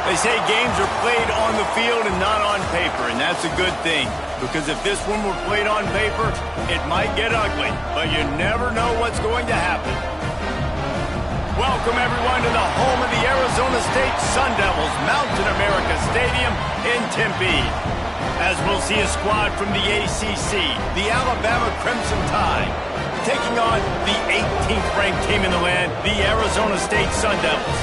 They say games are played on the field and not on paper, and that's a good thing. Because if this one were played on paper, it might get ugly, but you never know what's going to happen. Welcome, everyone, to the home of the Arizona State Sun Devils, Mountain America Stadium in Tempe. As we'll see a squad from the ACC, the Alabama Crimson Tide, taking on the 18th-ranked team in the land, the Arizona State Sun Devils.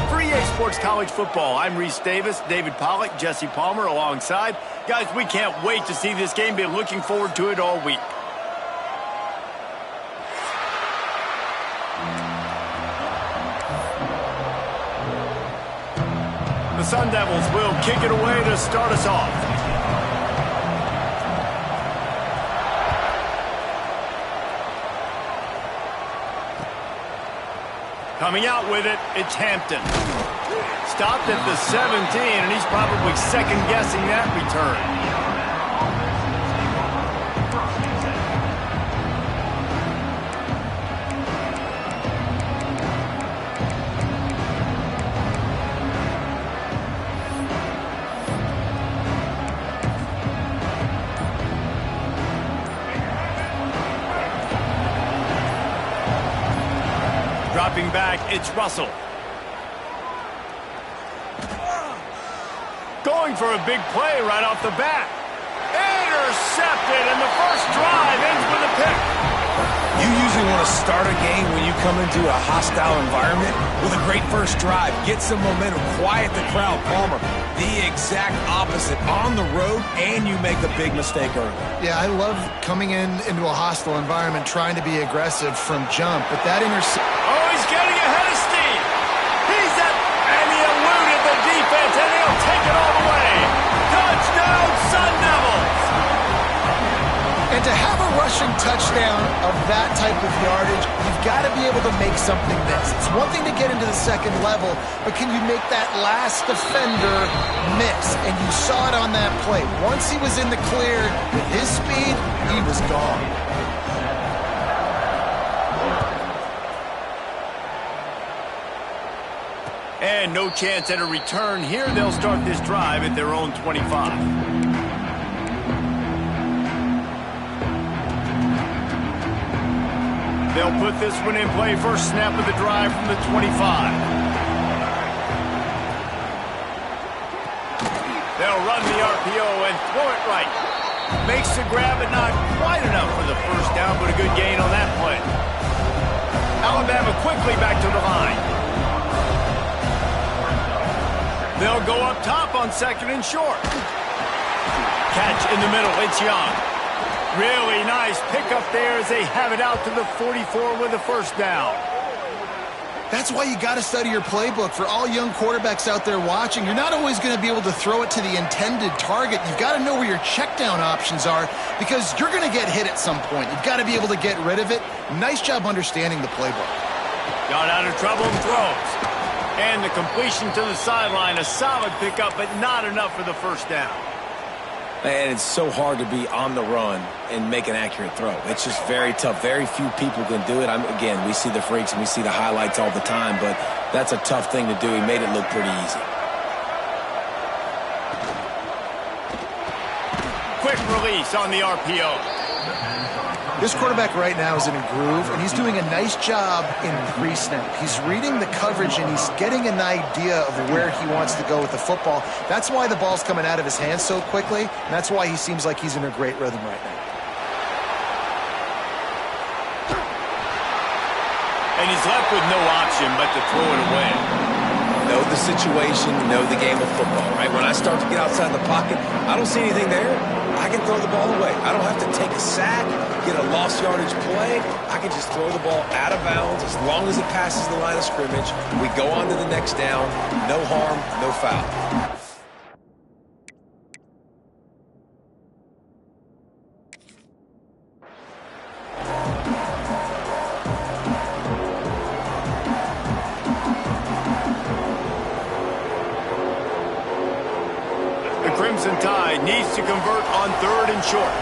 For EA Sports College Football, I'm Reese Davis, David Pollack, Jesse Palmer alongside. Guys, we can't wait to see this game. Been looking forward to it all week. The Sun Devils will kick it away to start us off. Coming out with it, it's Hampton. Stopped at the 17, and he's probably second-guessing that return. Dropping back, it's Russell. Going for a big play right off the bat. Intercepted, and the first drive ends with a pick. You usually want to start a game when you come into a hostile environment with a great first drive. Get some momentum, quiet the crowd. Palmer, the exact opposite. On the road, and you make a big mistake early. Yeah, I love coming into a hostile environment, trying to be aggressive from jump, but that interception... Oh, he's getting ahead of steam. He's at... And he eluded the defense, and he'll take it all the way. Touchdown, Sun Devils! And to have a rushing touchdown of that type of yardage, you've got to be able to make something miss. It's one thing to get into the second level, but can you make that last defender miss? And you saw it on that play. Once he was in the clear with his speed, he was gone. And no chance at a return here. They'll start this drive at their own 25. They'll put this one in play. First snap of the drive from the 25. They'll run the RPO and throw it right. Makes the grab, but not quite enough for the first down, but a good gain on that play. Alabama quickly back to the line. They'll go up top on second and short. Catch in the middle. It's Young. Really nice pickup there as they have it out to the 44 with a first down. That's why you got to study your playbook. For all young quarterbacks out there watching, you're not always going to be able to throw it to the intended target. You've got to know where your check down options are because you're going to get hit at some point. You've got to be able to get rid of it. Nice job understanding the playbook. Got out of trouble and throws. And the completion to the sideline, a solid pickup, but not enough for the first down. And it's so hard to be on the run and make an accurate throw. It's just very tough. Very few people can do it. Again, we see the freaks and we see the highlights all the time, but that's a tough thing to do. He made it look pretty easy. Quick release on the RPO. This quarterback right now is in a groove, and he's doing a nice job in pre-snap. He's reading the coverage, and he's getting an idea of where he wants to go with the football. That's why the ball's coming out of his hands so quickly, and that's why he seems like he's in a great rhythm right now. And he's left with no option but to throw it away. Know the situation, know the game of football, right? When I start to get outside the pocket, I don't see anything there. I can throw the ball away. I don't have to take a sack, get a lost yardage play. I can just throw the ball out of bounds as long as it passes the line of scrimmage. We go on to the next down. No harm, no foul. Crimson Tide needs to convert on third and short.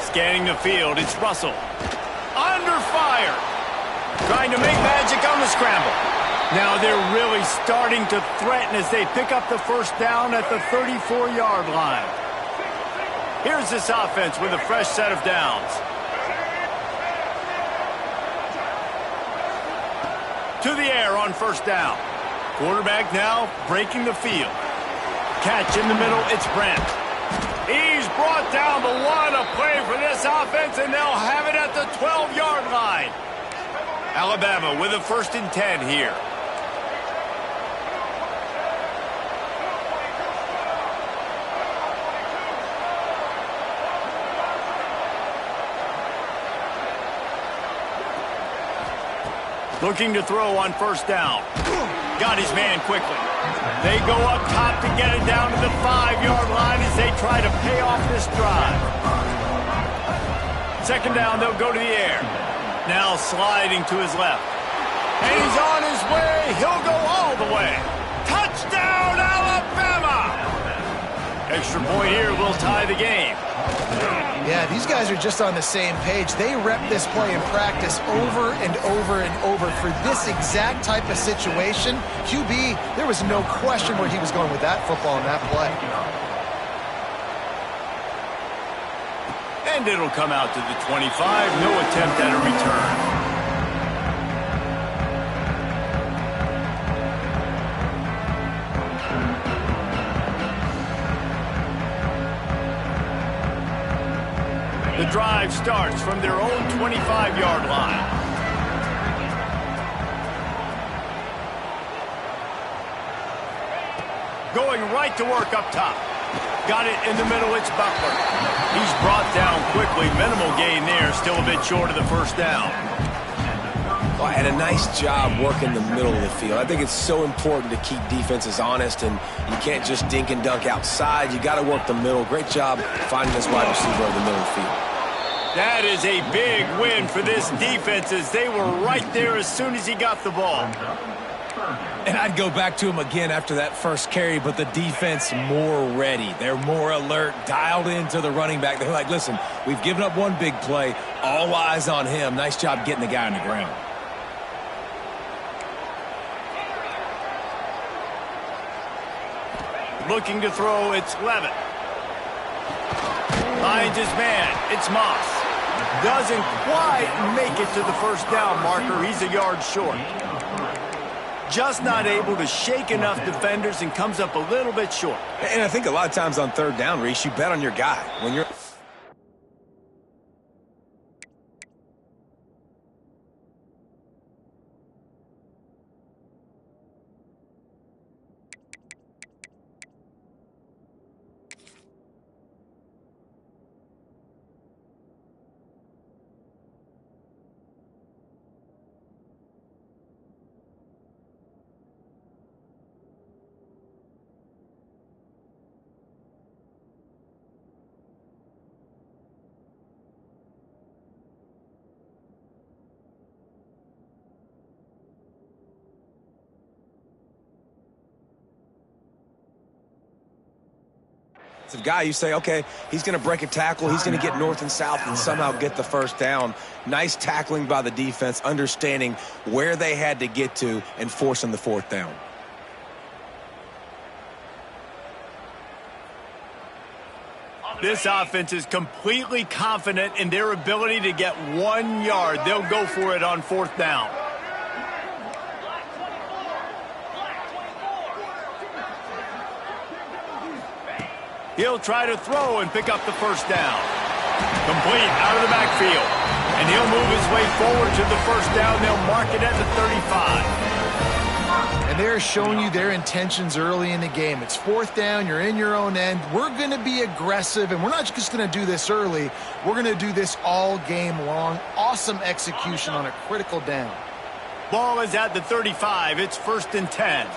Scanning the field, it's Russell. Under fire. Trying to make magic on the scramble. Now they're really starting to threaten as they pick up the first down at the 34-yard line. Here's this offense with a fresh set of downs. To the air on first down. Quarterback now breaking the field. Catch in the middle, it's Brent. He's brought down, but what a play for this offense, and they'll have it at the 12-yard line. Alabama with a 1st and 10 here. Looking to throw on first down. Got his man quickly. They go up top to get it down to the 5-yard line as they try to pay off this drive. 2nd down, they'll go to the air. Now sliding to his left. And he's on his way. He'll go all the way. Touchdown, Alabama! Extra point here will tie the game. Yeah, these guys are just on the same page. They rep this play in practice over and over and over for this exact type of situation. QB, there was no question where he was going with that football in that play. And it'll come out to the 25. No attempt at a return. The drive starts from their own 25-yard line. Going right to work up top. Got it in the middle, it's Butler. He's brought down quickly. Minimal gain there, still a bit short of the first down. Oh, and a nice job working the middle of the field. I think it's so important to keep defenses honest, and you can't just dink and dunk outside. You got to work the middle. Great job finding this wide receiver over the middle of the field. That is a big win for this defense as they were right there as soon as he got the ball. And I'd go back to him again after that first carry, but the defense more ready. They're more alert, dialed into the running back. They're like, listen, we've given up one big play. All eyes on him. Nice job getting the guy on the ground. Looking to throw, it's Levitt. Finds his man, it's Moss. Doesn't quite make it to the first down marker. He's a yard short. Just not able to shake enough defenders and comes up a little bit short. And I think a lot of times on 3rd down, Reese, you bet on your guy. When you're... It's a guy you say, okay, he's going to break a tackle, he's going to get north and south and somehow get the first down. Nice tackling by the defense, understanding where they had to get to and forcing the 4th down. This offense is completely confident in their ability to get 1 yard. They'll go for it on 4th down. He'll try to throw and pick up the first down. Complete out of the backfield. And he'll move his way forward to the first down. They'll mark it at the 35. And they're showing you their intentions early in the game. It's 4th down. You're in your own end. We're going to be aggressive, and we're not just going to do this early. We're going to do this all game long. Awesome execution on a critical down. Ball is at the 35. It's 1st and 10.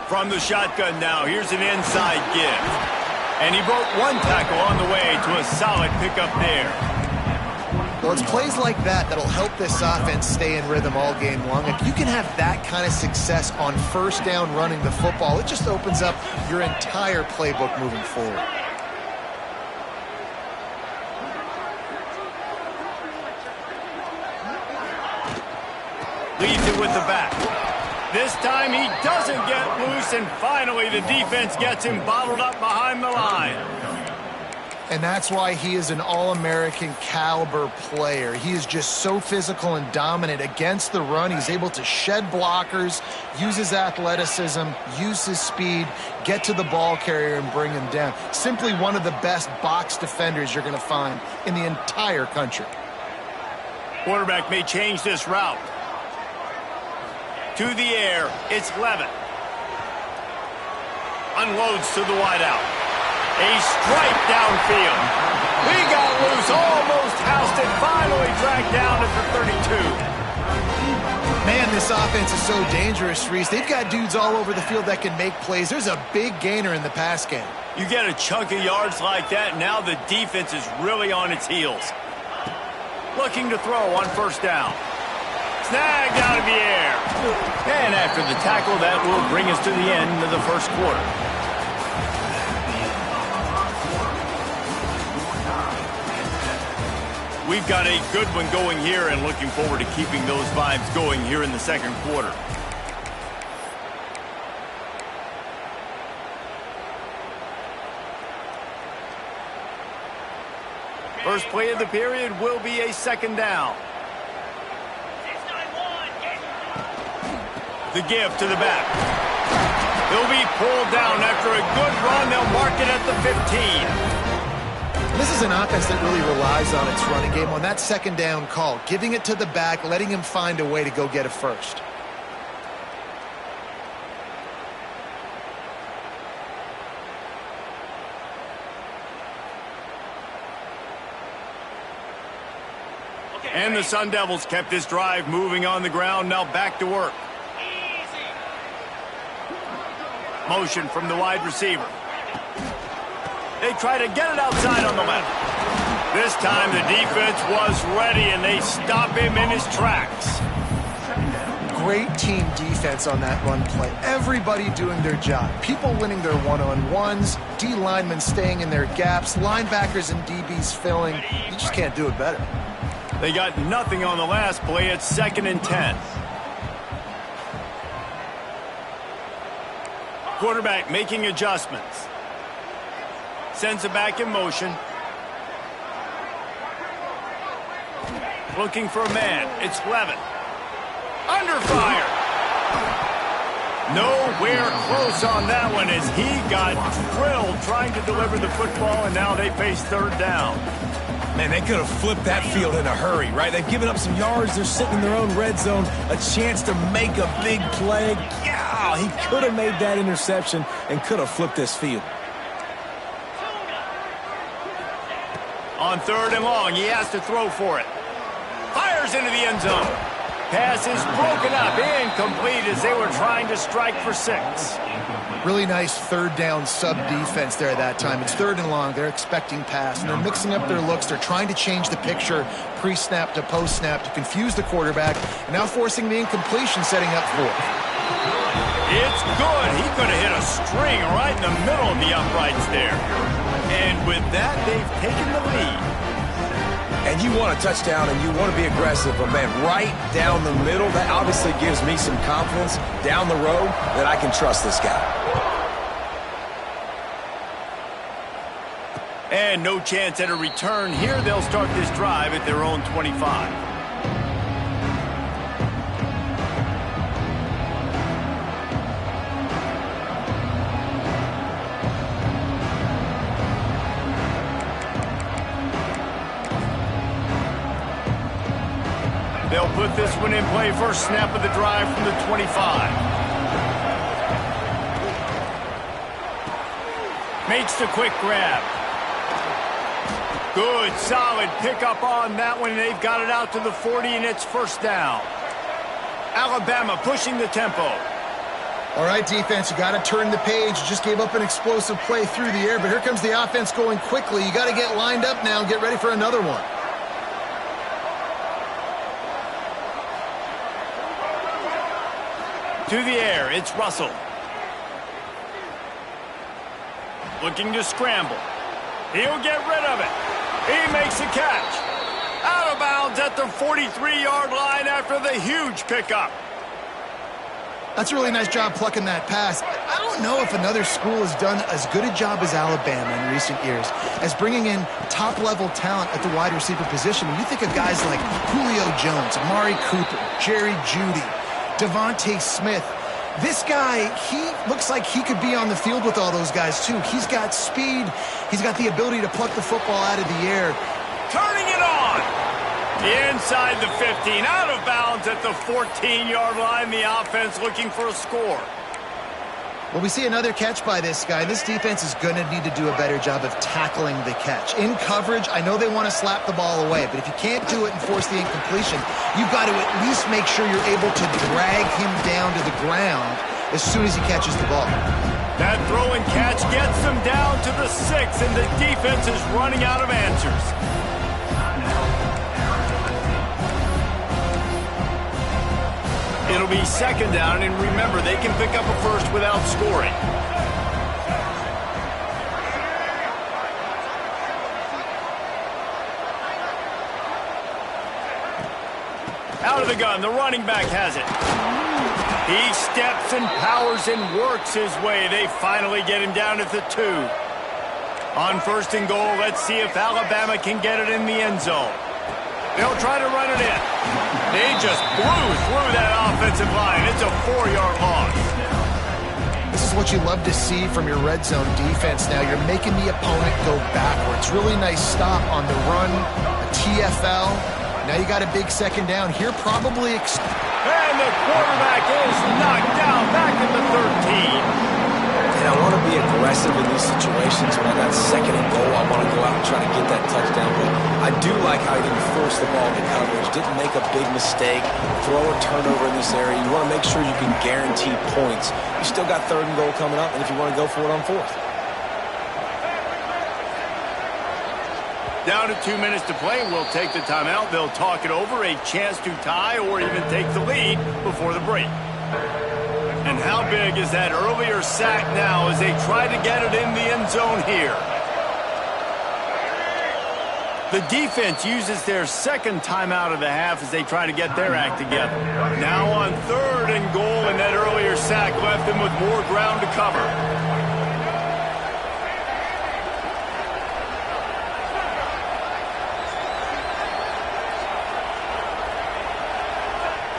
From the shotgun now, here's an inside give. And he broke 1 tackle on the way to a solid pickup there. Well, it's plays like that that'll help this offense stay in rhythm all game long. If you can have that kind of success on 1st down running the football, it just opens up your entire playbook moving forward. leads it with the back. This time he doesn't get loose, and finally the defense gets him bottled up behind the line. And that's why he is an All-American caliber player. He is just so physical and dominant against the run. He's able to shed blockers, use his athleticism, use his speed, get to the ball carrier and bring him down. Simply one of the best box defenders you're going to find in the entire country. Quarterback may change this route. To the air, it's Levitt. Unloads to the wideout. A strike downfield. He got loose, almost housed it, finally dragged down at the 32. Man, this offense is so dangerous, Reese. They've got dudes all over the field that can make plays. There's a big gainer in the pass game. You get a chunk of yards like that, now the defense is really on its heels. Looking to throw on first down. Snagged out of the air. And after the tackle, that will bring us to the end of the first quarter. We've got a good one going here and looking forward to keeping those vibes going here in the second quarter. First play of the period will be a second down. The give to the back. He'll be pulled down after a good run. They'll mark it at the 15. This is an offense that really relies on its running game on that second down call, giving it to the back, letting him find a way to go get a first. And the Sun Devils kept this drive moving on the ground, now back to work. Motion from the wide receiver. They try to get it outside on the left. This time the defense was ready, and they stop him in his tracks. Great team defense on that run play. Everybody doing their job. People winning their one-on-ones, D linemen staying in their gaps, linebackers and DBs filling. You just can't do it better. They got nothing on the last play. It's 2nd and 10. Quarterback making adjustments. Sends it back in motion. Looking for a man. It's Levitt. Under fire. Nowhere close on that one as he got drilled trying to deliver the football, and now they face third down. Man, they could have flipped that field in a hurry, right? They've given up some yards. They're sitting in their own red zone. A chance to make a big play. Yeah, he could have made that interception and could have flipped this field. On 3rd and long, he has to throw for it. Fires into the end zone. Pass is broken up, incomplete as they were trying to strike for 6. Really nice third down sub defense there that time. It's 3rd and long. They're expecting pass, and they're mixing up their looks. They're trying to change the picture pre-snap to post-snap to confuse the quarterback, and now forcing the incompletion, setting up for it. It's good. He could have hit a string right in the middle of the uprights there. And with that, they've taken the lead. And you want a touchdown and you want to be aggressive, but man, right down the middle, that obviously gives me some confidence down the road that I can trust this guy. And no chance at a return here. They'll start this drive at their own 25. They'll put this one in play. First snap of the drive from the 25. Makes the quick grab. Good, solid pickup on that one. They've got it out to the 40, and it's first down. Alabama pushing the tempo. All right, defense, you got to turn the page. You just gave up an explosive play through the air, but here comes the offense going quickly. You got to get lined up now and get ready for another one. To the air, it's Russell. Looking to scramble. He'll get rid of it. He makes a catch. Out of bounds bounds at the 43-yard line after the huge pickup. That's a really nice job plucking that pass. I don't know if another school has done as good a job as Alabama in recent years as bringing in top-level talent at the wide receiver position. When you think of guys like Julio Jones, Amari Cooper, Jerry Jeudy, Devontae Smith, this guy, he looks like he could be on the field with all those guys, too. He's got speed. He's got the ability to pluck the football out of the air. Turning it on. Inside the 15, out of bounds at the 14-yard line. The offense looking for a score. Well, we see another catch by this guy. This defense is going to need to do a better job of tackling the catch. In coverage, I know they want to slap the ball away, but if you can't do it and force the incompletion, you've got to at least make sure you're able to drag him down to the ground as soon as he catches the ball. That throw and catch gets them down to the 6, and the defense is running out of answers. It'll be second down, and remember, they can pick up a first without scoring. Out of the gun, the running back has it. He steps and powers and works his way. They finally get him down at the 2. On first and goal, let's see if Alabama can get it in the end zone. They'll try to run it in. They just blew through that offensive line. It's a 4-yard loss. This is what you love to see from your red zone defense now. You're making the opponent go backwards. Really nice stop on the run, a TFL. Now you got a big second down here, probably. And the quarterback is knocked down back at the 13. And I want to be aggressive in these situations. When I got second and goal, I want to go out and try to get that touchdown. But I do like how he didn't force the ball to coverage, didn't make a big mistake, throw a turnover in this area. You want to make sure you can guarantee points. You still got third and goal coming up, and if you want to go for it on fourth. Down to 2 minutes to play. We'll take the timeout. They'll talk it over, a chance to tie or even take the lead before the break. And how big is that earlier sack now as they try to get it in the end zone here? The defense uses their second timeout of the half as they try to get their act together. Now on third and goal, and that earlier sack left them with more ground to cover.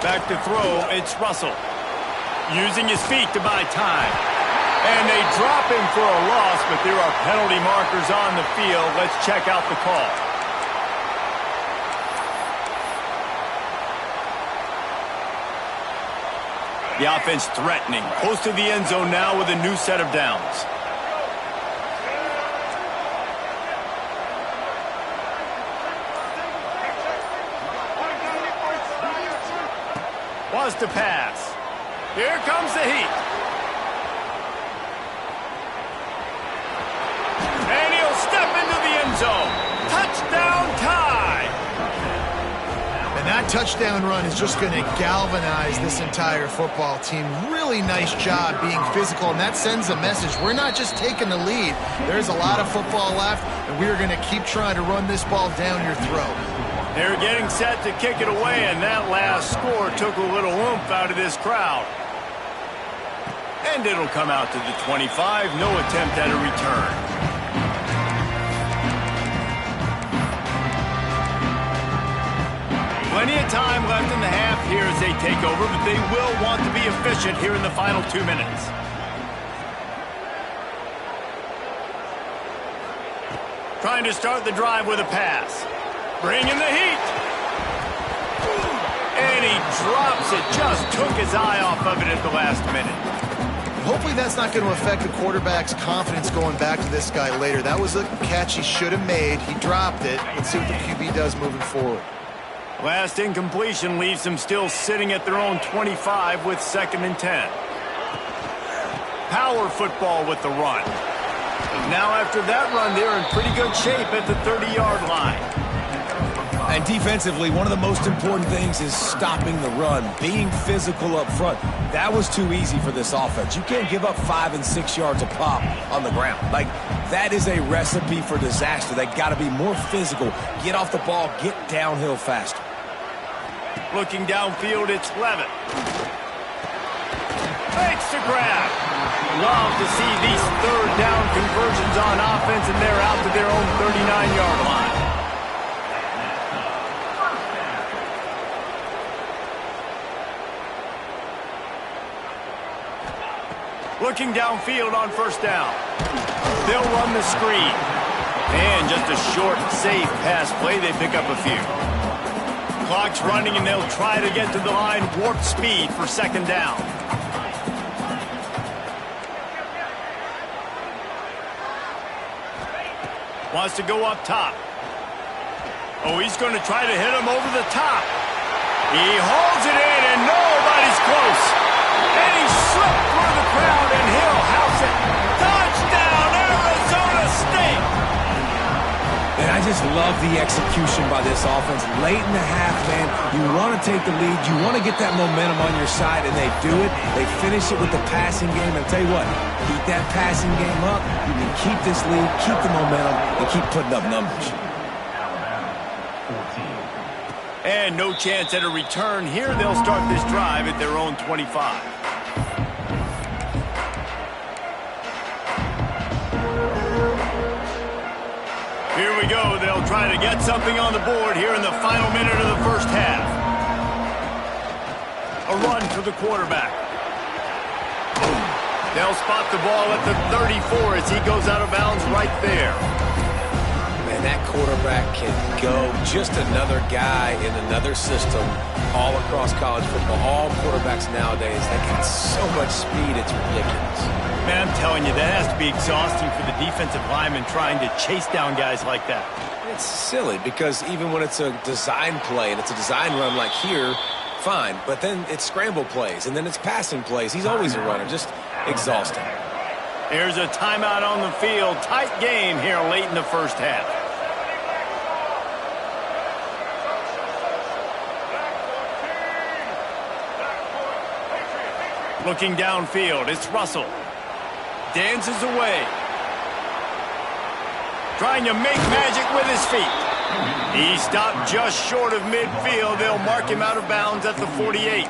Back to throw, it's Russell. Using his feet to buy time. And they drop him for a loss, but there are penalty markers on the field. Let's check out the call. The offense threatening. Close to the end zone now with a new set of downs. Wants to pass. Here comes the heat. And he'll step into the end zone. Touchdown tie. And that touchdown run is just going to galvanize this entire football team. Really nice job being physical, and that sends a message. We're not just taking the lead. There's a lot of football left, and we're going to keep trying to run this ball down your throat. They're getting set to kick it away, and that last score took a little oomph out of this crowd. And it'll come out to the 25. No attempt at a return. Plenty of time left in the half here as they take over, but they will want to be efficient here in the final 2 minutes. Trying to start the drive with a pass. Bringing the heat. And he drops it. Just took his eye off of it at the last minute. Hopefully that's not going to affect the quarterback's confidence going back to this guy later. That was a catch he should have made. He dropped it. Let's see what the QB does moving forward. Last incompletion leaves them still sitting at their own 25 with 2nd and 10. Power football with the run. Now after that run, they're in pretty good shape at the 30-yard line. And defensively, one of the most important things is stopping the run, being physical up front. That was too easy for this offense. You can't give up 5 and 6 yards a pop on the ground. Like, that is a recipe for disaster. They got to be more physical, get off the ball, get downhill faster. Looking downfield, it's Levitt. Makes the grab. Love to see these third down conversions on offense, and they're out to their own 39-yard line. Looking downfield on first down. They'll run the screen. And just a short, safe pass play. They pick up a few. Clock's running, and they'll try to get to the line warp speed for second down. Wants to go up top. Oh, he's going to try to hit him over the top. He holds it in, and nobody's close. And he slipped through the crowd, and he'll house it. Touchdown, Arizona State! And I just love the execution by this offense. Late in the half, man, you want to take the lead. You want to get that momentum on your side, and they do it. They finish it with the passing game. And I'll tell you what, keep that passing game up. You can keep this lead, keep the momentum, and keep putting up numbers. And no chance at a return here. They'll start this drive at their own 25. Here we go. They'll try to get something on the board here in the final minute of the first half. A run for the quarterback. They'll spot the ball at the 34 as he goes out of bounds right there. Man, that quarterback can go. Just another guy in another system all across college football. All quarterbacks nowadays, they got so much speed, it's ridiculous. Man, I'm telling you, that has to be exhausting for the defensive lineman trying to chase down guys like that. It's silly because even when it's a design play and it's a design run like here, fine. But then it's scramble plays and then it's passing plays. He's always a runner. Just exhausting. Here's a timeout on the field. Tight game here late in the first half. Looking downfield, it's Russell. Dances away. Trying to make magic with his feet. He stopped just short of midfield. They'll mark him out of bounds at the 48.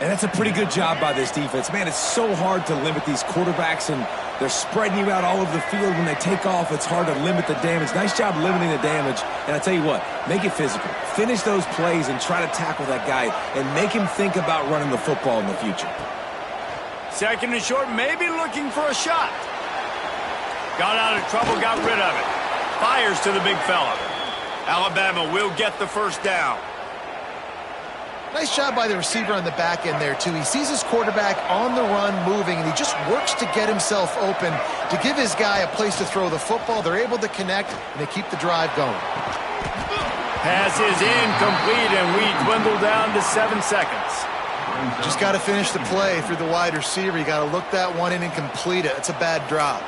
And that's a pretty good job by this defense. Man, it's so hard to limit these quarterbacks, and they're spreading you out all over the field. When they take off, it's hard to limit the damage. Nice job limiting the damage. And I tell you what, make it physical. Finish those plays and try to tackle that guy and make him think about running the football in the future. Second and short, maybe looking for a shot. Got out of trouble, got rid of it. Fires to the big fella. Alabama will get the first down. Nice job by the receiver on the back end there, too. He sees his quarterback on the run moving, and he just works to get himself open to give his guy a place to throw the football. They're able to connect, and they keep the drive going. Pass is incomplete, and we dwindle down to 7 seconds. Just got to finish the play through the wide receiver. You got to look that one in and complete it. It's a bad drop.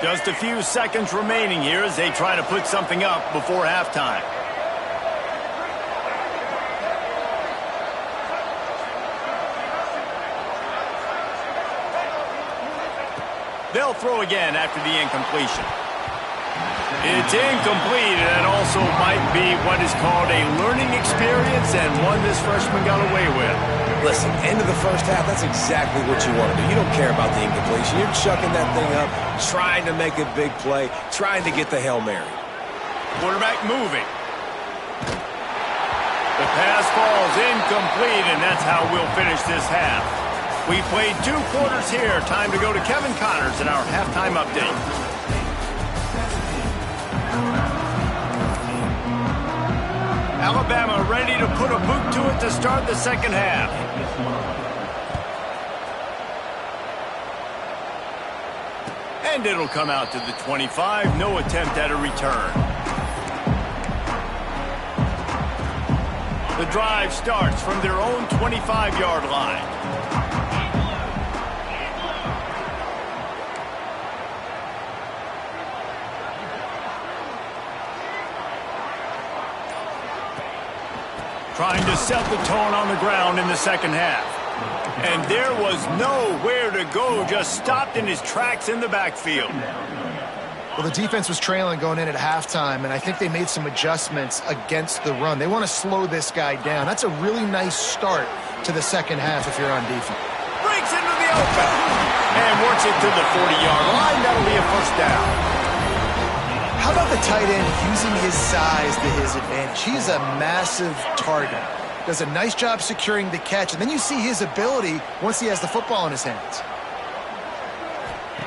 Just a few seconds remaining here as they try to put something up before halftime. They'll throw again after the incompletion. It's incomplete, and it also might be what is called a learning experience and one this freshman got away with. Listen, end of the first half, that's exactly what you want to do. You don't care about the incompletion. You're chucking that thing up, trying to make a big play, trying to get the Hail Mary. Quarterback moving. The pass falls incomplete, and that's how we'll finish this half. We played 2 quarters here. Time to go to Kevin Connors in our halftime update. Alabama ready to put a boot to it to start the second half. And it'll come out to the 25. No attempt at a return. The drive starts from their own 25-yard line. Trying to set the tone on the ground in the second half. And there was nowhere to go, just stopped in his tracks in the backfield. Well, the defense was trailing going in at halftime, and I think they made some adjustments against the run. They want to slow this guy down. That's a really nice start to the second half if you're on defense. Breaks into the open and works it to the 40-yard line. That'll be a first down. How about the tight end using his size to his advantage? He's a massive target. Does a nice job securing the catch, and then you see his ability once he has the football in his hands.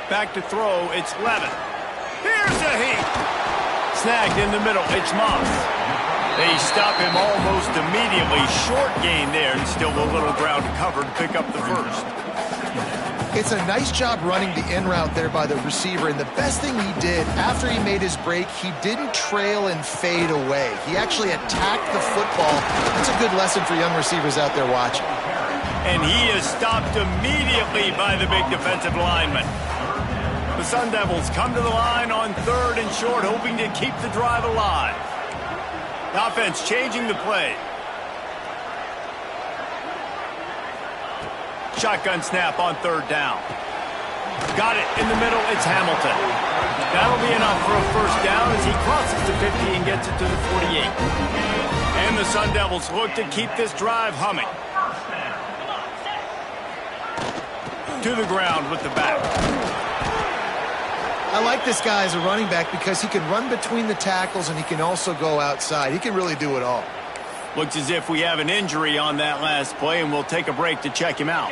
Back to throw, it's Levin. Here's a heat. Snagged in the middle, it's Moss. They stop him almost immediately. Short gain there, and still a little ground to cover to pick up the first. It's a nice job running the in route there by the receiver, and the best thing he did after he made his break, he didn't trail and fade away. He actually attacked the football. That's a good lesson for young receivers out there watching. And he is stopped immediately by the big defensive lineman. The Sun Devils come to the line on 3rd and short, hoping to keep the drive alive. The offense changing the play. Shotgun snap on 3rd down. Got it in the middle, it's Hamilton. That'll be enough for a first down as he crosses the 50 and gets it to the 48. And the Sun Devils look to keep this drive humming. To the ground with the back. I like this guy as a running back because he can run between the tackles and he can also go outside. He can really do it all. Looks as if we have an injury on that last play, and we'll take a break to check him out.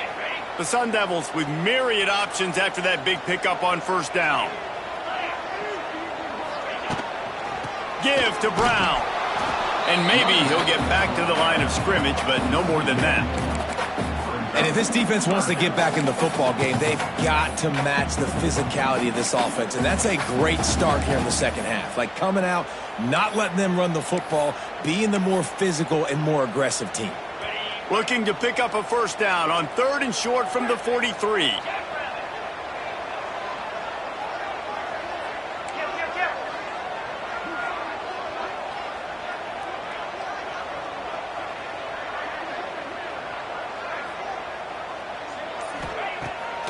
The Sun Devils with myriad options after that big pickup on first down. Give to Brown. And maybe he'll get back to the line of scrimmage, but no more than that. And if this defense wants to get back in the football game, they've got to match the physicality of this offense. And that's a great start here in the second half. Like coming out, not letting them run the football, being the more physical and more aggressive team. Looking to pick up a first down on 3rd and short from the 43.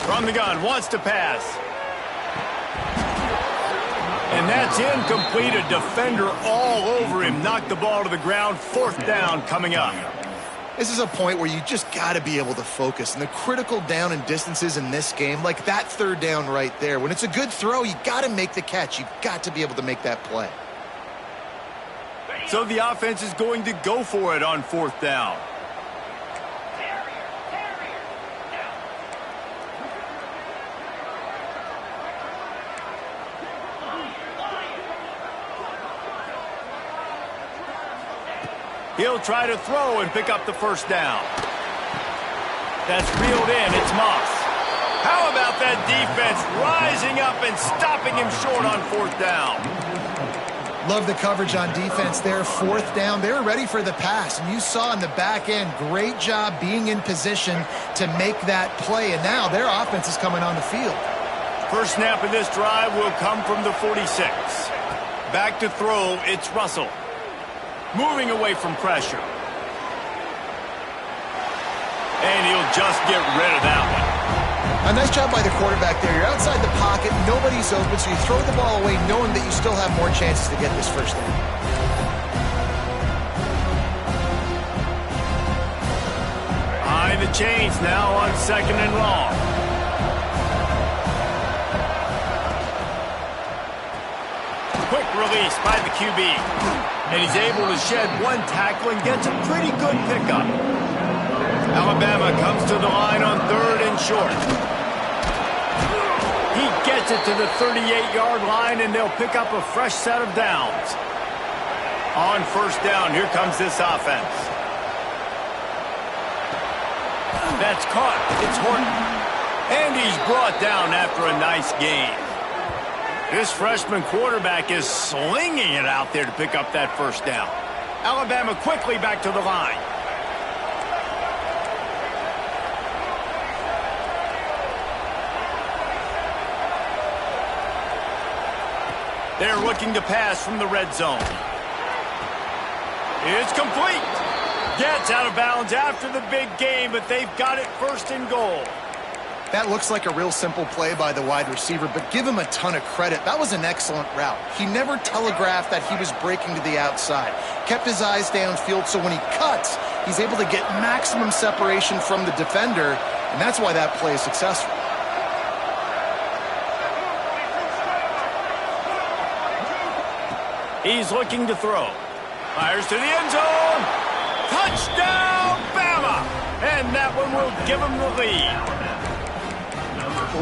From the gun, wants to pass. And that's incomplete. A defender all over him. Knocked the ball to the ground. 4th down coming up. This is a point where you just got to be able to focus. And the critical down and distances in this game, like that 3rd down right there, when it's a good throw, you got to make the catch. You've got to be able to make that play. So the offense is going to go for it on 4th down. He'll try to throw and pick up the first down. That's reeled in. It's Moss. How about that defense rising up and stopping him short on 4th down? Love the coverage on defense there. 4th down. They were ready for the pass. And you saw in the back end, great job being in position to make that play. And now their offense is coming on the field. First snap of this drive will come from the 46. Back to throw. It's Russell. Moving away from pressure. And he'll just get rid of that one. A nice job by the quarterback there. You're outside the pocket, nobody's open, so you throw the ball away knowing that you still have more chances to get this first down. Behind the chains now on 2nd and long. Quick release by the QB. And he's able to shed one tackle and gets a pretty good pickup. Alabama comes to the line on 3rd and short. He gets it to the 38-yard line, and they'll pick up a fresh set of downs. On first down, here comes this offense. That's caught. It's Horton. And he's brought down after a nice gain. This freshman quarterback is slinging it out there to pick up that first down. Alabama quickly back to the line. They're looking to pass from the red zone. It's complete. Gets out of bounds after the big game, but they've got it 1st and goal. That looks like a real simple play by the wide receiver, but give him a ton of credit. That was an excellent route. He never telegraphed that he was breaking to the outside. Kept his eyes downfield, so when he cuts, he's able to get maximum separation from the defender, and that's why that play is successful. He's looking to throw. Fires to the end zone. Touchdown, Bama! And that one will give him the lead.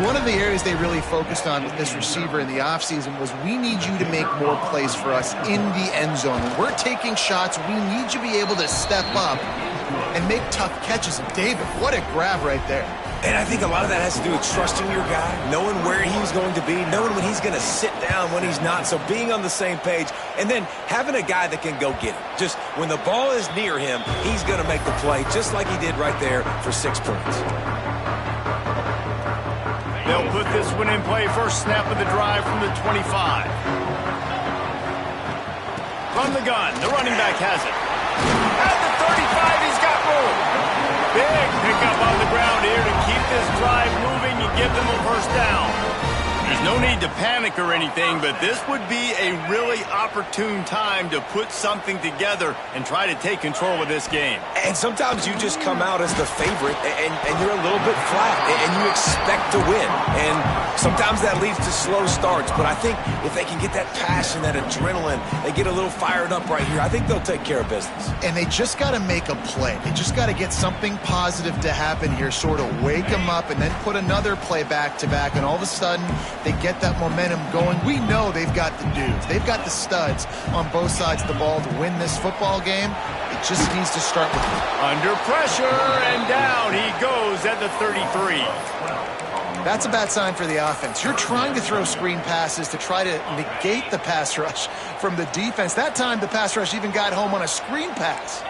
One of the areas they really focused on with this receiver in the offseason was we need you to make more plays for us in the end zone. When we're taking shots, we need you to be able to step up and make tough catches. And David, what a grab right there. And I think a lot of that has to do with trusting your guy, knowing where he's going to be, knowing when he's going to sit down, when he's not. So being on the same page, and then having a guy that can go get it. Just when the ball is near him, he's going to make the play, just like he did right there for 6 points. They'll put this one in play. First snap of the drive from the 25. From the gun, the running back has it. At the 35, he's got room. Big pickup on the ground here to keep this drive moving and give them a first down. There's no need to panic or anything, but this would be a really opportune time to put something together and try to take control of this game. And sometimes you just come out as the favorite, and you're a little bit flat, and you expect to win. And sometimes that leads to slow starts, but I think if they can get that passion, that adrenaline, they get a little fired up right here, I think they'll take care of business. And they just got to make a play. They just got to get something positive to happen here, sort of wake them up, and then put another play back-to-back, and all of a sudden they get that momentum going. We know they've got the dudes. They've got the studs on both sides of the ball to win this football game. It just needs to start with them. Under pressure, and down he goes at the 33. That's a bad sign for the offense. You're trying to throw screen passes to try to negate the pass rush from the defense. That time, the pass rush even got home on a screen pass.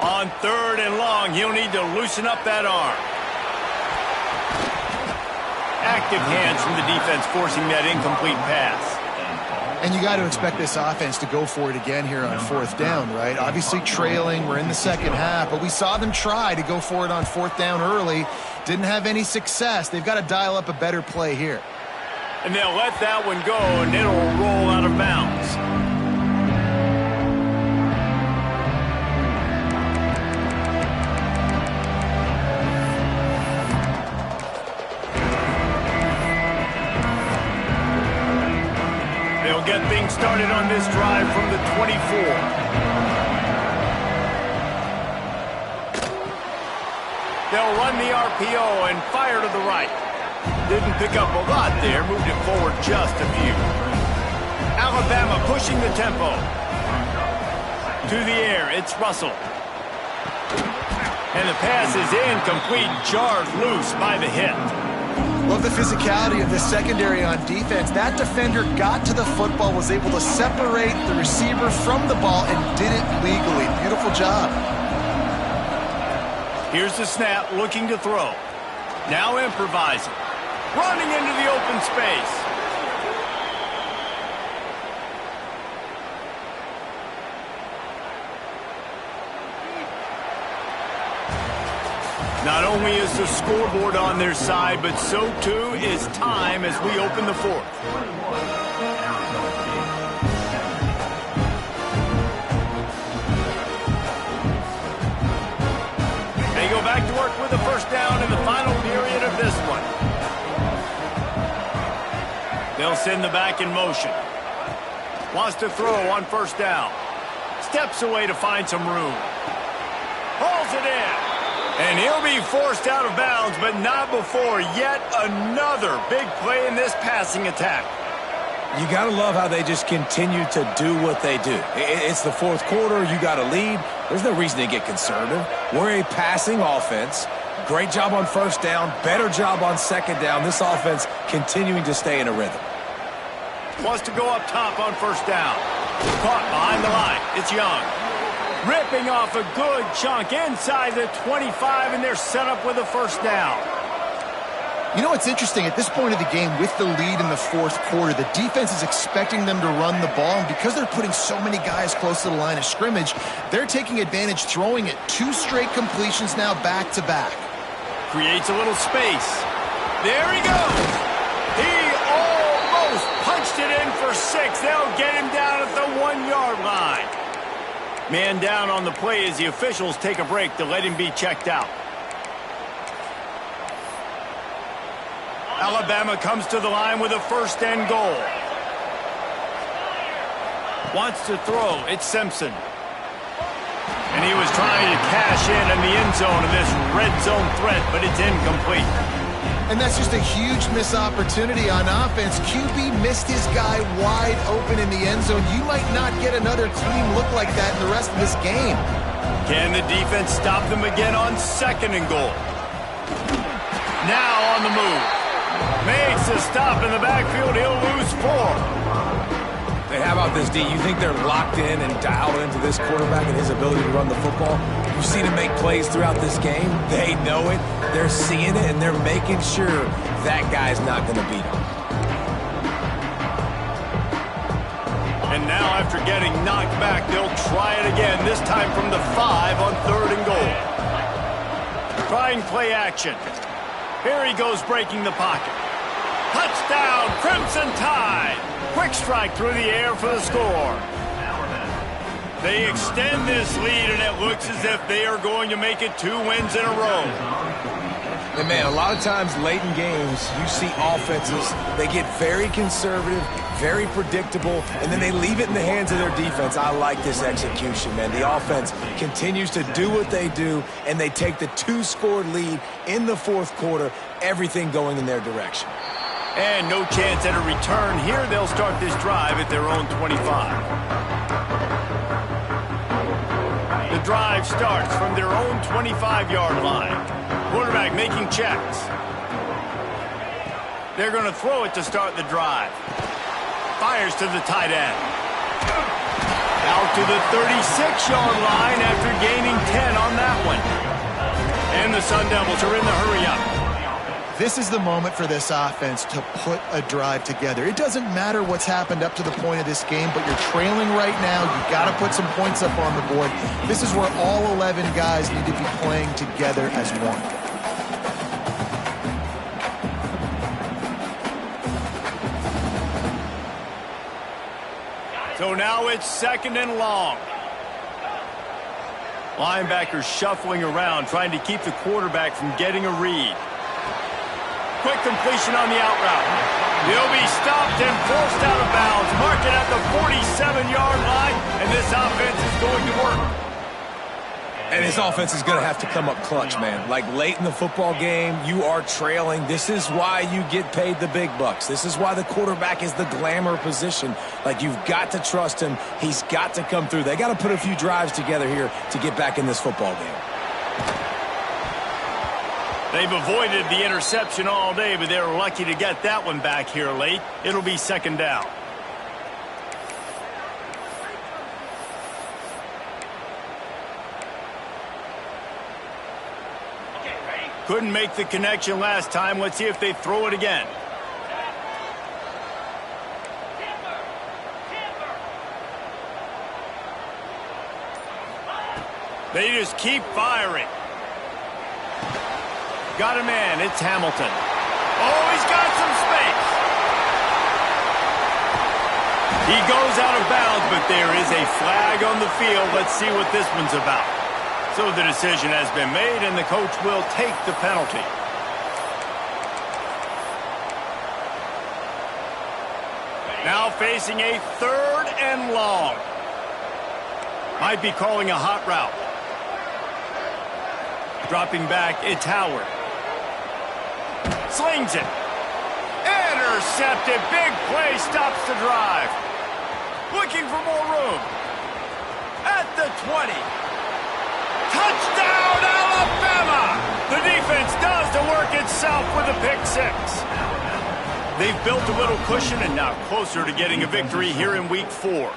On 3rd and long, he'll need to loosen up that arm. Active hands from the defense forcing that incomplete pass. And you got to expect this offense to go for it again here on 4th down, right? Obviously trailing, we're in the second half, but we saw them try to go for it on 4th down early. Didn't have any success. They've got to dial up a better play here. And they'll let that one go, and it'll roll out of bounds. Get things started on this drive from the 24. They'll run the RPO and fire to the right. Didn't pick up a lot there, moved it forward just a few. Alabama pushing the tempo. To the air, it's Russell. And the pass is incomplete, jarred loose by the hit. Love the physicality of this secondary on defense. That defender got to the football, was able to separate the receiver from the ball, and did it legally. Beautiful job. Here's the snap, looking to throw. Now improvising. Running into the open space. Not only is the scoreboard on their side, but so too is time as we open the 4th. They go back to work with a first down in the final period of this one. They'll send the back in motion. Wants to throw on 1st down. Steps away to find some room. Hauls it in. And he'll be forced out of bounds, but not before yet another big play in this passing attack. You got to love how they just continue to do what they do. It's the 4th quarter. You got a lead. There's no reason to get conservative. We're a passing offense. Great job on 1st down. Better job on 2nd down. This offense continuing to stay in a rhythm. Wants to go up top on 1st down. Caught behind the line. It's Young. Ripping off a good chunk inside the 25, and they're set up with a 1st down. You know what's interesting? At this point of the game, with the lead in the fourth quarter, the defense is expecting them to run the ball, and because they're putting so many guys close to the line of scrimmage, they're taking advantage, throwing it 2 straight completions now back-to-back. Creates a little space. There he goes. He almost punched it in for 6. They'll get him down at the 1-yard line. Man down on the play as the officials take a break to let him be checked out. Alabama comes to the line with a 1st and goal. Wants to throw. It's Simpson. And he was trying to cash in the end zone of this red zone threat, but it's incomplete. And that's just a huge missed opportunity on offense. QB missed his guy wide open in the end zone. You might not get another clean look like that in the rest of this game. Can the defense stop them again on 2nd and goal? Now on the move. Makes a stop in the backfield. He'll lose 4. Hey, how about this, D? You think they're locked in and dialed into this quarterback and his ability to run the football? You've seen him make plays throughout this game. They know it. They're seeing it, and they're making sure that guy's not going to beat him. And now, after getting knocked back, they'll try it again, this time from the 5 on 3rd and goal. Trying play action. Here he goes, breaking the pocket. Touchdown, Crimson Tide. Quick strike through the air for the score. They extend this lead, and it looks as if they are going to make it 2 wins in a row. And, man, a lot of times late in games, you see offenses, they get very conservative, very predictable, and then they leave it in the hands of their defense. I like this execution, man. The offense continues to do what they do, and they take the 2-score lead in the fourth quarter, everything going in their direction. And no chance at a return here. They'll start this drive at their own 25. The drive starts from their own 25-yard line. Quarterback making checks. They're going to throw it to start the drive. Fires to the tight end. Out to the 36-yard line after gaining 10 on that one. And the Sun Devils are in the hurry-up. This is the moment for this offense to put a drive together. It doesn't matter what's happened up to the point of this game, but you're trailing right now. You've got to put some points up on the board. This is where all 11 guys need to be playing together as one. So now it's 2nd and long. Linebackers shuffling around, trying to keep the quarterback from getting a read. Quick completion on the out route. He'll be stopped and forced out of bounds. Mark it at the 47-yard line, and this offense is going to work. And this offense is going to have to come up clutch, man. Like late in the football game, you are trailing. This is why you get paid the big bucks. This is why the quarterback is the glamour position. Like, you've got to trust him. He's got to come through. They got to put a few drives together here to get back in this football game. They've avoided the interception all day, but they're lucky to get that one back here late. It'll be 2nd down. Couldn't make the connection last time. Let's see if they throw it again. They just keep firing. Got a man. It's Hamilton. Oh, he's got some space. He goes out of bounds, but there is a flag on the field. Let's see what this one's about. So the decision has been made, and the coach will take the penalty. Now facing a 3rd and long. Might be calling a hot route. Dropping back, it's Howard. Slings it. Intercepted. Big play stops the drive. Looking for more room. At the 20. Touchdown, Alabama! The defense does the work itself with a pick 6. They've built a little cushion and now closer to getting a victory here in Week 4.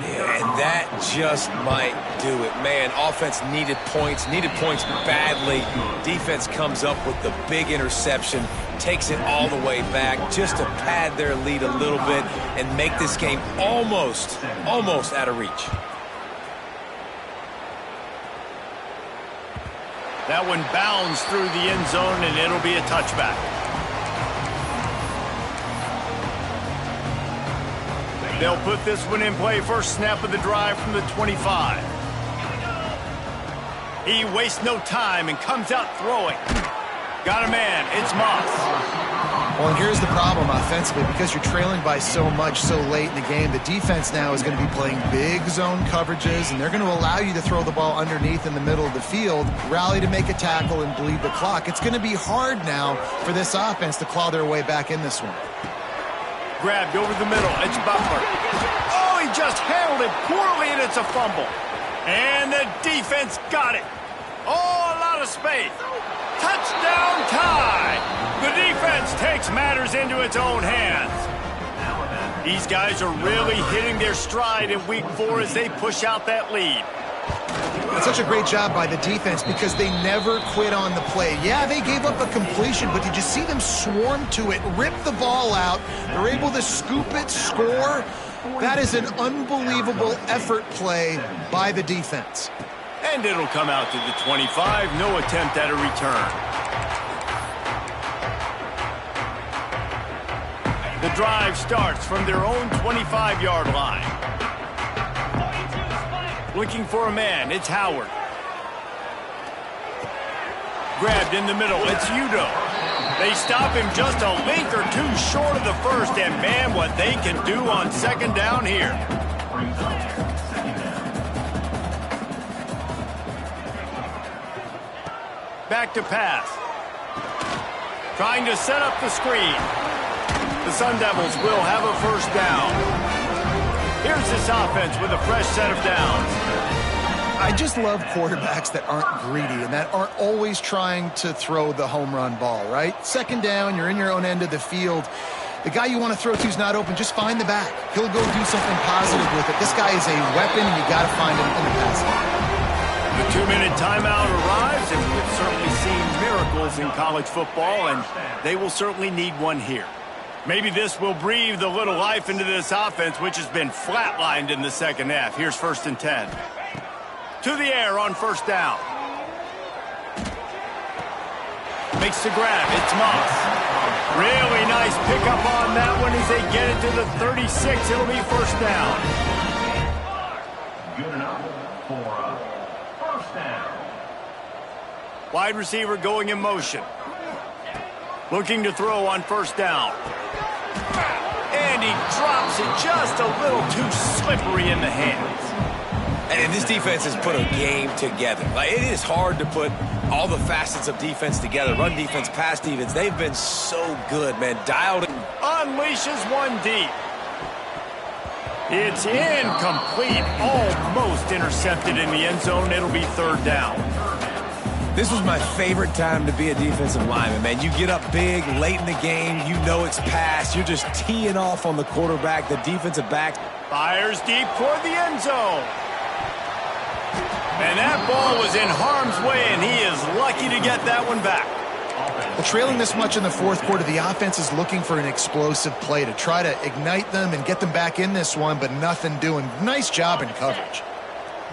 Yeah, and that just might do it. Man, offense needed points badly. Defense comes up with the big interception, takes it all the way back just to pad their lead a little bit and make this game almost out of reach. That one bounds through the end zone, and it'll be a touchback. They'll put this one in play. First snap of the drive from the 25. He wastes no time and comes out throwing. Got a man. It's Moss. Well, and here's the problem offensively. Because you're trailing by so much so late in the game, the defense now is going to be playing big zone coverages, and they're going to allow you to throw the ball underneath in the middle of the field, rally to make a tackle, and bleed the clock. It's going to be hard now for this offense to claw their way back in this one. Grabbed over the middle. It's Butler. Oh, he just handled it poorly, and it's a fumble. And the defense got it. Oh, a lot of space. Touchdown tie. The defense takes matters into its own hands. These guys are really hitting their stride in week 4 as they push out that lead. That's such a great job by the defense because they never quit on the play. Yeah, they gave up a completion, but did you see them swarm to it, rip the ball out? They're able to scoop it, score. That is an unbelievable effort play by the defense. And it'll come out to the 25. No attempt at a return. The drive starts from their own 25-yard line. Looking for a man. It's Howard. Grabbed in the middle. It's Udo. They stop him just a link or two short of the first, and man, what they can do on second down here. Back to pass. Trying to set up the screen. The Sun Devils will have a first down. Here's this offense with a fresh set of downs. I just love quarterbacks that aren't greedy and that aren't always trying to throw the home run ball, right? Second down, you're in your own end of the field. The guy you want to throw to is not open. Just find the back. He'll go do something positive with it. This guy is a weapon, and you got to find him in the passing. The 2-minute timeout arrives, and we've certainly seen miracles in college football, and they will certainly need one here. Maybe this will breathe a little life into this offense, which has been flatlined in the second half. Here's 1st and 10. To the air on first down. Makes the grab. It's Moss. Really nice pickup on that one as they get it to the 36. It'll be first down. Good enough for a first down. Wide receiver going in motion. Looking to throw on first down. And he drops it just a little too slippery in the hands. And this defense has put a game together. Like, it is hard to put all the facets of defense together. Run defense, pass defense. They've been so good, man. Dialed in. Unleashes one deep. It's incomplete. Almost intercepted in the end zone. It'll be third down. This was my favorite time to be a defensive lineman, man. You get up big, late in the game. You know it's past. You're just teeing off on the quarterback, the defensive back. Fires deep toward the end zone. And that ball was in harm's way, and he is lucky to get that one back. Well, trailing this much in the fourth quarter, the offense is looking for an explosive play to try to ignite them and get them back in this one, but nothing doing. Nice job in coverage.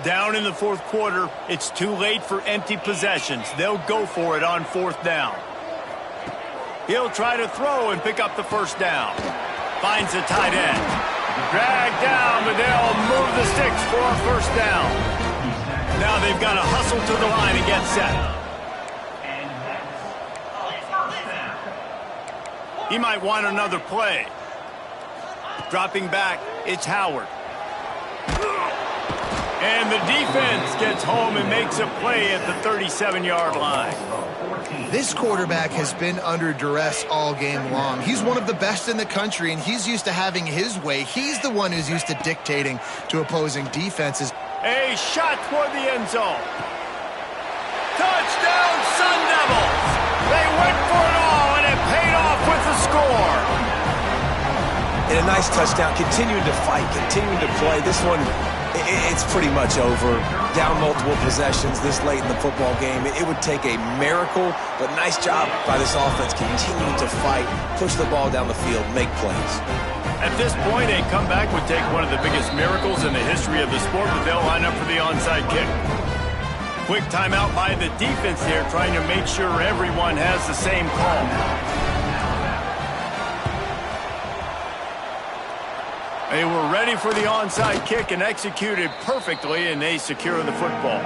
Down in the fourth quarter, it's too late for empty possessions. They'll go for it on fourth down. He'll try to throw and pick up the first down. Finds a tight end. Dragged down, but they'll move the sticks for a first down. Now they've got to hustle to the line and get set. He might want another play. Dropping back, it's Howard. And the defense gets home and makes a play at the 37-yard line. This quarterback has been under duress all game long. He's one of the best in the country, and he's used to having his way. He's the one who's used to dictating to opposing defenses. A shot toward the end zone. Touchdown, Sun Devils! They went for it all, and it paid off with the score. And And a nice touchdown, continuing to fight, continuing to play. This one, it's pretty much over. Down multiple possessions this late in the football game. It would take a miracle, but nice job by this offense continuing to fight, push the ball down the field, make plays. At this point, a comeback would take one of the biggest miracles in the history of the sport, but they'll line up for the onside kick. Quick timeout by the defense there, trying to make sure everyone has the same call. They were ready for the onside kick and executed perfectly, and they secure the football.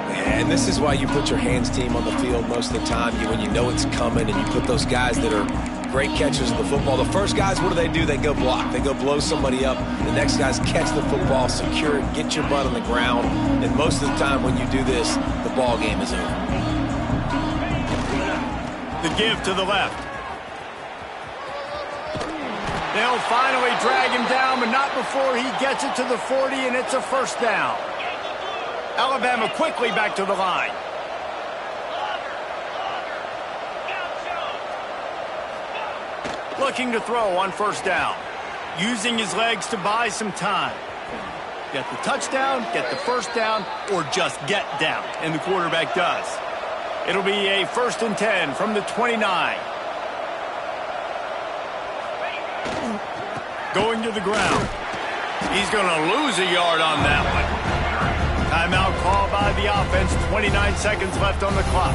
And this is why you put your hands team on the field most of the time. When you know it's coming and you put those guys that are great catchers of the football. The first guys, what do? They go block. They go blow somebody up. The next guys catch the football, secure it, get your butt on the ground. And most of the time when you do this, the ball game is over. The give to the left. They'll finally drag him down, but not before he gets it to the 40, and it's a first down. Alabama quickly back to the line. Looking to throw on first down. Using his legs to buy some time. Get the touchdown, get the first down, or just get down, and the quarterback does. It'll be a 1st and 10 from the 29. Going to the ground. He's going to lose a yard on that one. Timeout called by the offense. 29 seconds left on the clock.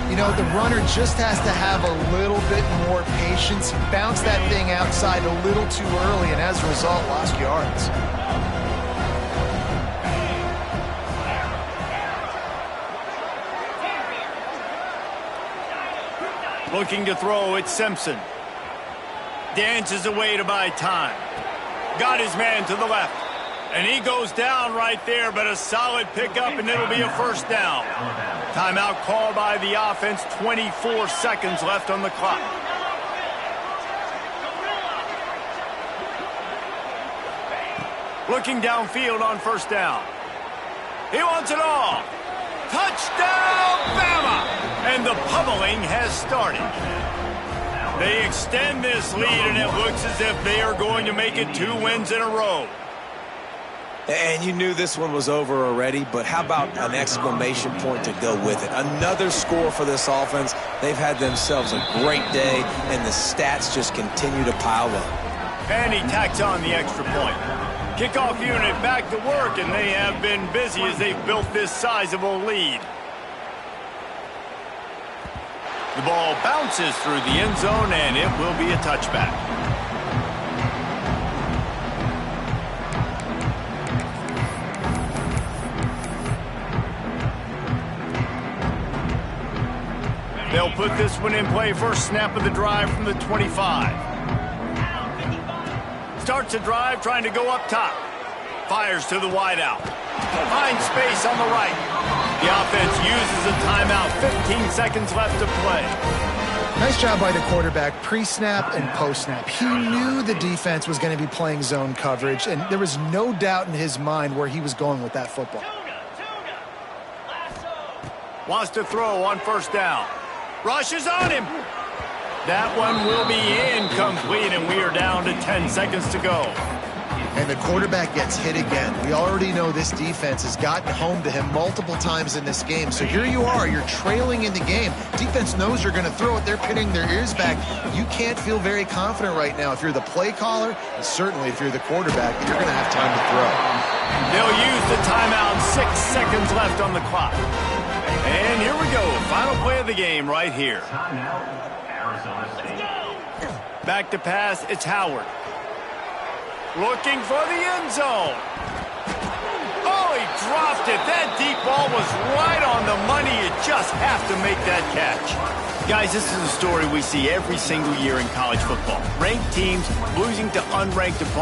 You know, the runner just has to have a little bit more patience. Bounce that thing outside a little too early, and as a result, lost yards. Looking to throw, it's Simpson. Dances away to buy time. Got his man to the left. And he goes down right there, but a solid pickup, and it'll be a first down. Timeout called by the offense. 24 seconds left on the clock. Looking downfield on first down. He wants it all. Touchdown, Bama! And the pummeling has started. They extend this lead, and it looks as if they are going to make it 2 wins in a row. And you knew this one was over already, but how about an exclamation point to go with it? Another score for this offense. They've had themselves a great day, and the stats just continue to pile up. And he tacks on the extra point. Kickoff unit back to work, and they have been busy as they've built this sizable lead. The ball bounces through the end zone, and it will be a touchback. They'll put this one in play. First snap of the drive from the 25. Starts a drive trying to go up top. Fires to the wideout. Finds space on the right. The offense uses a timeout. 15 seconds left to play. Nice job by the quarterback, pre-snap and post-snap. He knew the defense was going to be playing zone coverage, and there was no doubt in his mind where he was going with that football. Wants to throw on first down. Rushes on him. That one will be incomplete, and we are down to 10 seconds to go. And the quarterback gets hit again. We already know this defense has gotten home to him multiple times in this game. So here you are, you're trailing in the game. Defense knows you're going to throw it. They're pinning their ears back. You can't feel very confident right now if you're the play caller, and certainly if you're the quarterback, that you're going to have time to throw. They'll use the timeout. 6 seconds left on the clock. And here we go. Final play of the game right here. Back to pass. It's Howard. Looking for the end zone. Oh, he dropped it. That deep ball was right on the money. You just have to make that catch. Guys, this is a story we see every single year in college football. Ranked teams losing to unranked opponents.